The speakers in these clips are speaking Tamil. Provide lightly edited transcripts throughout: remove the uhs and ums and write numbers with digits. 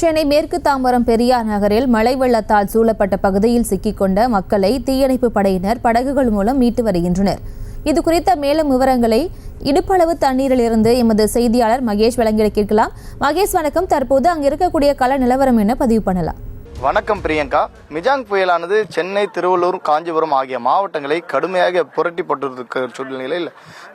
சென்னை மேற்கு தாம்பரம் பெரியார் நகரில் மழை வெள்ளத்தால் சூழப்பட்ட பகுதியில் சிக்கிக்கொண்ட மக்களை தீயணைப்பு படையினர் படகுகள் மூலம் மீட்டு வருகின்றனர். இதுகுறித்த மேலும் விவரங்களை இடுப்பளவு தண்ணீரில் இருந்து எமது செய்தியாளர் மகேஷ் வழங்கிட கேட்கலாம். மகேஷ் வணக்கம். தற்போது அங்கு இருக்கக்கூடிய கள நிலவரம் என்ன பதிவு பண்ணலாம்? வணக்கம் பிரியங்கா. மிஜாங் புயலானது சென்னை, திருவள்ளூர், காஞ்சிபுரம் ஆகிய மாவட்டங்களை கடுமையாக புரட்டி போட்டிருக்கிற சூழ்நிலையில்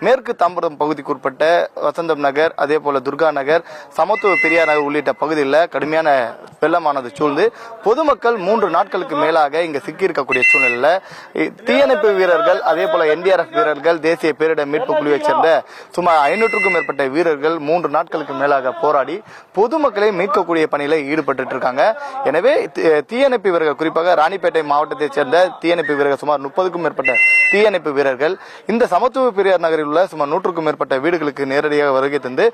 மேற்கு தாம்பரம் பகுதிக்குட்பட்ட வசந்தம் நகர், அதே போல துர்கா நகர், சமத்துவ பெரியார் நகர் உள்ளிட்ட பகுதியில் கடுமையான வெள்ளமானது சூழ்ந்து பொதுமக்கள் 3 நாட்களுக்கு மேலாக இங்கு சிக்கியிருக்கக்கூடிய சூழ்நிலையில் தீயணைப்பு வீரர்கள், அதே போல NDRF வீரர்கள், தேசிய பேரிடர் மீட்பு குழுவைச் சேர்ந்த சுமார் 500க்கும் மேற்பட்ட வீரர்கள் 3 நாட்களுக்கு மேலாக போராடி பொதுமக்களை மீட்கக்கூடிய பணியில் ஈடுபட்டு இருக்காங்க. எனவே தீயணைப்பு வீரர்கள், குறிப்பாக ராணிப்பேட்டை மாவட்டத்தைச் சேர்ந்த தீயணைப்பு வீரர்கள் சுமார் 30க்கும் மேற்பட்ட தீயணைப்பு வீரர்கள் இந்த சமத்துவ பெரியார் நகரில் உள்ள சுமார் 100க்கும் மேற்பட்ட வீடுகளுக்கு நேரடியாக வருகை தந்து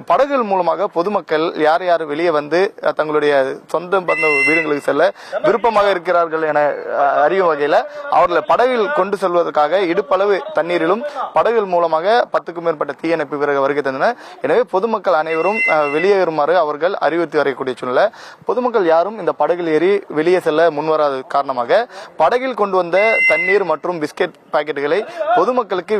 படகுகள் மூலமாக பொதுமக்கள் யார் யார் வெளியே வந்து தங்களுடைய சொந்த பந்த வீடுகளுக்கு செல்ல விருப்பமாக இருக்கிறார்கள் என அறியும் வகையில் அவர்களை படகில் கொண்டு செல்வதற்காக இடுப்பளவு தண்ணீரிலும் படகுகள் மூலமாக 10க்கும் மேற்பட்ட தீயணைப்பு வீரர்கள் வருகை தந்தனர். எனவே பொதுமக்கள் அனைவரும் வெளியேறுமாறு அவர்கள் அறிவுறுத்தி வரக்கூடிய சூழ்நிலை. பொதுமக்கள் யாரும் இந்த படகில் ஏறி வெளியே செல்ல முன்வராத காரணமாக படகில் கொண்டு வந்த தண்ணீர் மற்றும் பிஸ்கெட் பாக்கெட்டுகளை பொதுமக்களுக்கு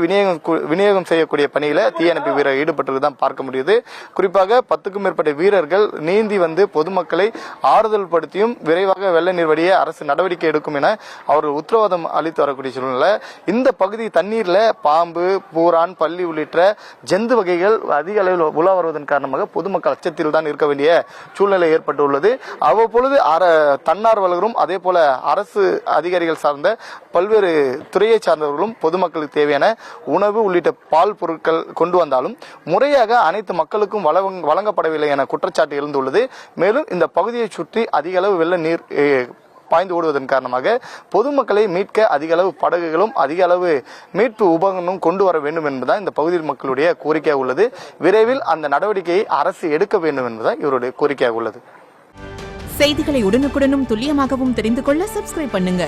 விநியோகம் செய்யக்கூடிய பணியில தீயணைப்பு வீரர் ஈடுபட்டிருப்பதான் பார்க்க முடியுது. குறிப்பாக 10க்கும் மேற்பட்ட வீரர்கள் நீந்தி வந்து பொதுமக்களை ஆறுதல் படுத்தியும் விரைவாக வெள்ள நீர் வடிய அரசு நடவடிக்கை எடுக்கும் என அவர்கள் உத்தரவாதம் அளித்து வரக்கூடிய சூழ்நிலை. இந்த பகுதி தண்ணீர்ல பாம்பு, பூரான், பள்ளி உள்ளிட்ட ஜந்து வகைகள் அதிக அளவில் உலா வருவதன் காரணமாக பொதுமக்கள் அச்சத்தில் தான் இருக்க வேண்டிய சூழ்நிலை ஏற்பட்டுள்ளது. அவ்வப்பொழுது தன்னார்வலர்களும் அதே போல அரசு அதிகாரிகள் சார்ந்த பல்வேறு துறையை சார்ந்தவர்களும் பொதுமக்களுக்கு தேவையான உணவு உள்ளிட்ட பால் பொருட்கள் கொண்டு வந்தாலும் முறையாக அனைத்து மக்களுக்கும் வழங்கப்படவில்லை என குற்றச்சாட்டு எழுந்துள்ளது. மேலும் இந்த பகுதியை சுற்றி அதிக அளவு வெள்ள நீர் பாய்ந்து ஓடுவதன் காரணமாக பொதுமக்களை மீட்க அதிக அளவு படகுகளும் அதிக அளவு மீட்பு உபகரணமும் கொண்டு வர வேண்டும் என்பதுதான் இந்த பகுதி மக்களுடைய கோரிக்கையாக உள்ளது. விரைவில் அந்த நடவடிக்கையை அரசு எடுக்க வேண்டும் என்பதுதான் இவருடைய கோரிக்கையாக உள்ளது. செய்திகளை உடனுக்குடனும் துல்லியமாகவும் தெரிந்து கொள்ள சப்ஸ்கிரைப் பண்ணுங்க.